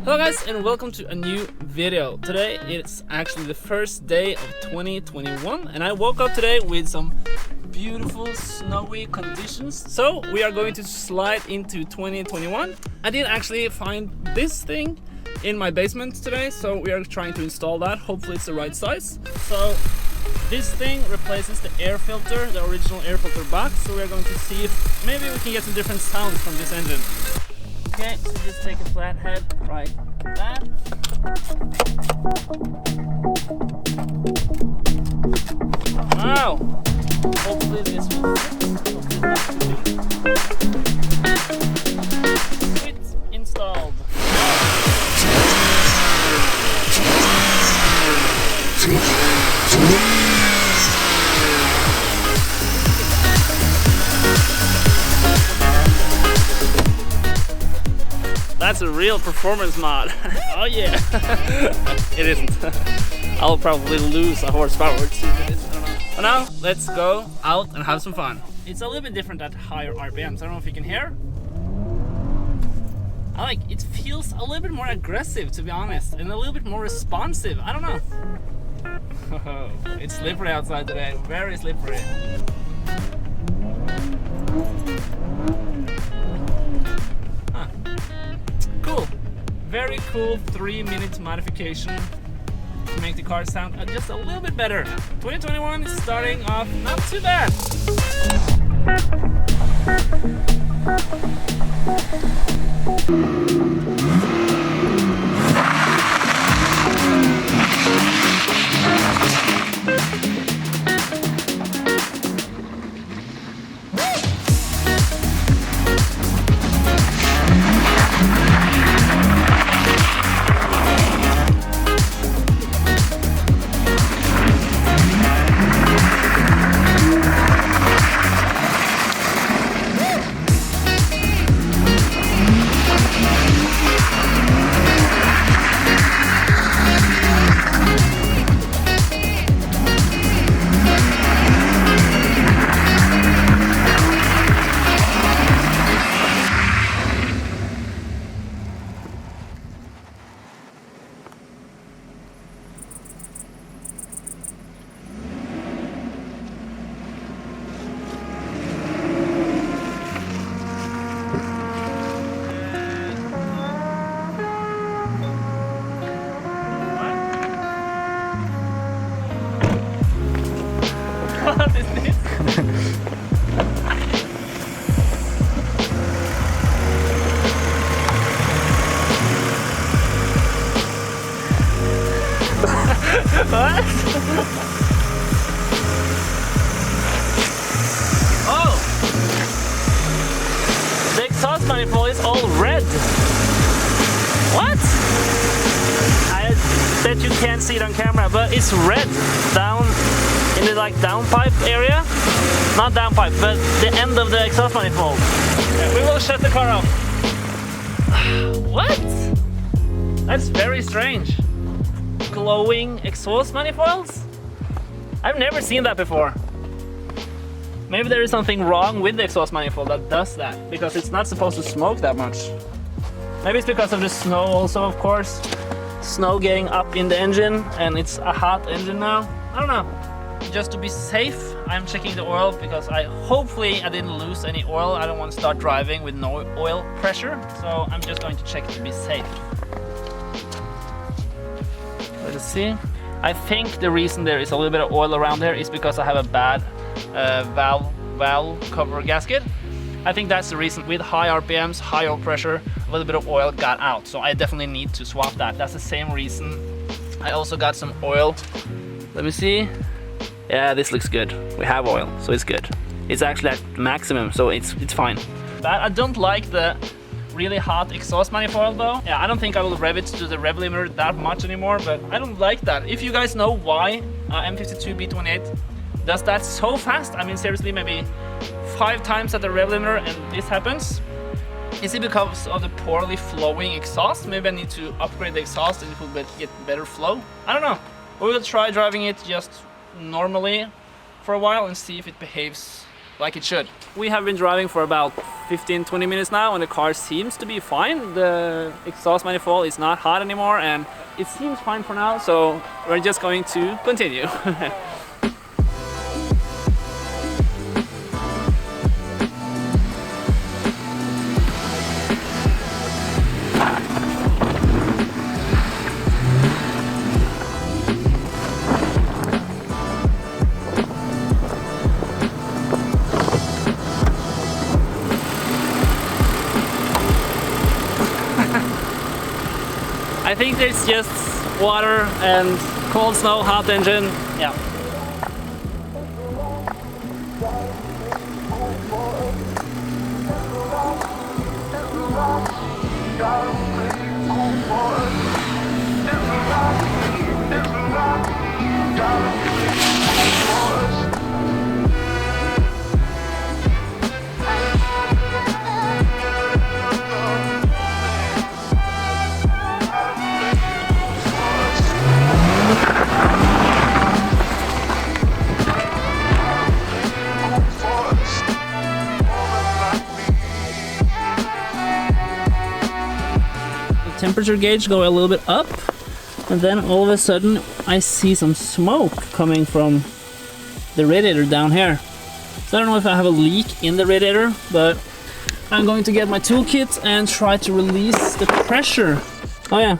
Hello guys, and welcome to a new video. Today it's actually the first day of 2021 and I woke up today with some beautiful snowy conditions. So we are going to slide into 2021. I did actually find this thing in my basement today, so we are trying to install that. Hopefully it's the right size. So this thing replaces the air filter, the original air filter box. So we are going to see if maybe we can get some different sounds from this engine. Okay, so just take a flathead like that. Wow! Hopefully this will fit. Sweet, installed. That's a real performance mod. Oh yeah. It isn't. I'll probably lose a horsepower or two minutes. I don't know. But now let's go out and have some fun. It's a little bit different at higher RPMs. I don't know if you can hear. It feels a little bit more aggressive, to be honest, and a little bit more responsive. I don't know. Oh, it's slippery outside today. Very slippery. Cool. Very cool 3-minute modification to make the car sound just a little bit better. 2021 is starting off not too bad. What is this? What? Oh! The exhaust manifold is all red. What? I bet you can't see it on camera, but it's red down in the downpipe area. Not downpipe, but the end of the exhaust manifold. We will shut the car off. What? That's very strange. Glowing exhaust manifolds? I've never seen that before. Maybe there is something wrong with the exhaust manifold that does that, because it's not supposed to smoke that much. Maybe it's because of the snow also, of course. Snow getting up in the engine, and it's a hot engine now. I don't know. Just to be safe, I'm checking the oil because hopefully I didn't lose any oil. I don't want to start driving with no oil pressure, so I'm just going to check to be safe. Let's see. I think the reason there is a little bit of oil around there is because I have a bad valve cover gasket. I think that's the reason. With high RPMs, high oil pressure, a little bit of oil got out, so I definitely need to swap that. That's the same reason. I also got some oil. Let me see. Yeah, this looks good. We have oil, so it's good. It's actually at maximum, so it's fine. But I don't like the really hot exhaust manifold though. Yeah, I don't think I will rev it to the rev limiter that much anymore, but I don't like that. If you guys know why M52 B28 does that so fast, I mean seriously, maybe 5 times at the rev limiter and this happens, is it because of the poorly flowing exhaust? Maybe I need to upgrade the exhaust and it will get better flow. I don't know. We will try driving it just normally for a while and see if it behaves like it should. We have been driving for about 15-20 minutes now, and the car seems to be fine. The exhaust manifold is not hot anymore, and it seems fine for now, so we're just going to continue. I think there's just water and cold snow, hot engine, yeah. Temperature gauge go a little bit up, and then all of a sudden I see some smoke coming from the radiator down here. So I don't know if I have a leak in the radiator, but I'm going to get my toolkit and try to release the pressure. Oh yeah.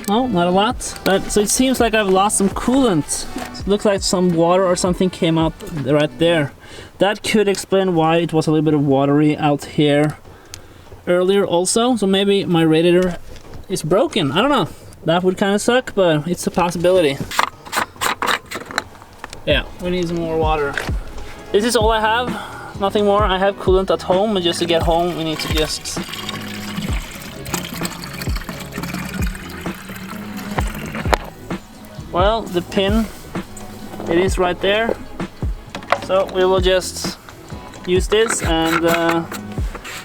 Oh, not a lot. But so it seems like I've lost some coolant. So it looks like some water or something came up right there. That could explain why it was a little bit of watery out here earlier also. So maybe my radiator is broken. I don't know. That would kind of suck, but it's a possibility. Yeah, we need some more water. This is all I have. Nothing more. I have coolant at home, and just to get home we need to just well, the pin, it is right there. So we will just use this and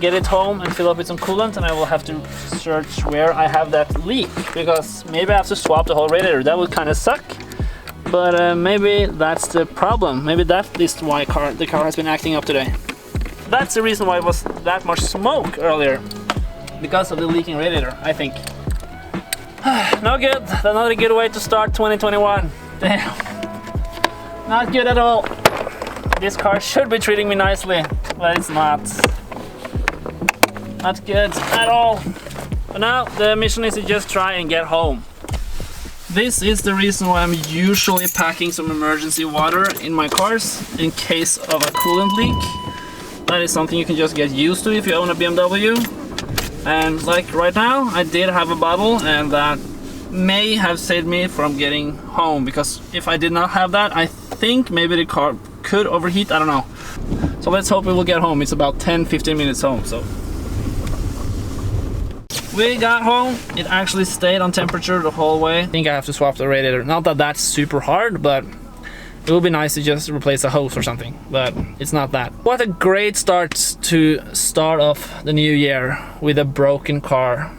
get it home and fill up with some coolant, and I will have to search where I have that leak, because maybe I have to swap the whole radiator. That would kind of suck, but maybe that's the problem. Maybe that is why the car has been acting up today. That's the reason why it was that much smoke earlier, because of the leaking radiator, I think. No good. That's not a good way to start 2021. Damn. Not good at all. This car should be treating me nicely, but it's not. Not good at all. But now the mission is to just try and get home. This is the reason why I'm usually packing some emergency water in my cars in case of a coolant leak. That is something you can just get used to if you own a BMW. And like right now, I did have a bottle, and that may have saved me from getting home, because if I did not have that, I think maybe the car could overheat. I don't know. So let's hope we will get home. It's about 10-15 minutes home. So we got home. It actually stayed on temperature the whole way. I think I have to swap the radiator. Not that that's super hard, but it would be nice to just replace a hose or something, but it's not that. What a great start to start off the new year with a broken car.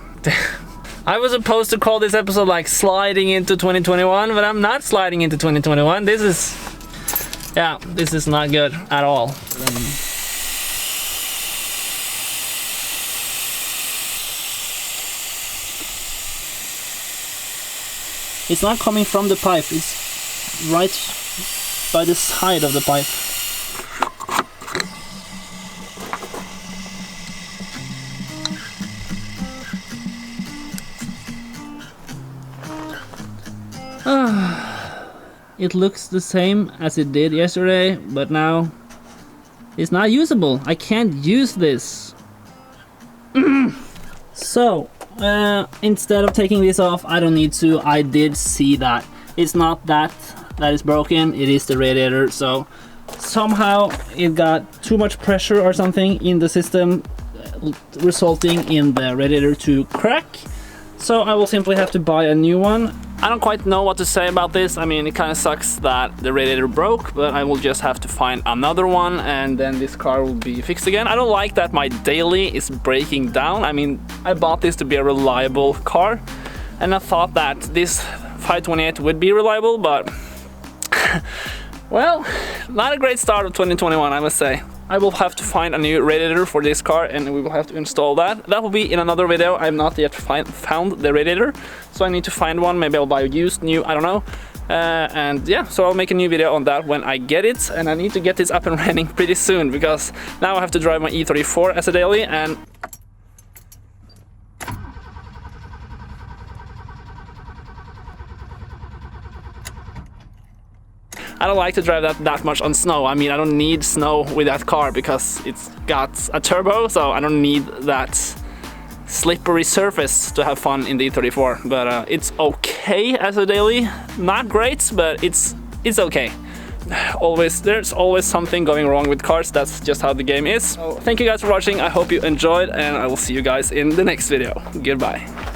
I was supposed to call this episode like sliding into 2021, but I'm not sliding into 2021. This is not good at all. It's not coming from the pipe, it's right by the side of the pipe. It looks the same as it did yesterday, but now it's not usable. I can't use this. So instead of taking this off, I don't need to. I did see that it's not that is broken, it is the radiator. So somehow it got too much pressure or something in the system, resulting in the radiator to crack. So I will simply have to buy a new one. I don't quite know what to say about this. I mean, it kind of sucks that the radiator broke, but I will just have to find another one, and then this car will be fixed again. I don't like that my daily is breaking down. I mean, I bought this to be a reliable car, and I thought that this 528 would be reliable, but well, not a great start of 2021, I must say. I will have to find a new radiator for this car, and we will have to install that. That will be in another video. I have not yet found the radiator, so I need to find one. Maybe I'll buy a used, new, I don't know. And yeah, so I'll make a new video on that when I get it, and I need to get this up and running pretty soon, because now I have to drive my E34 as a daily, and I don't like to drive that much on snow. I mean, I don't need snow with that car because it's got a turbo, so I don't need that slippery surface to have fun in the E34. But it's okay as a daily. Not great, but it's okay. There's always something going wrong with cars. That's just how the game is. So thank you guys for watching. I hope you enjoyed, and I will see you guys in the next video. Goodbye.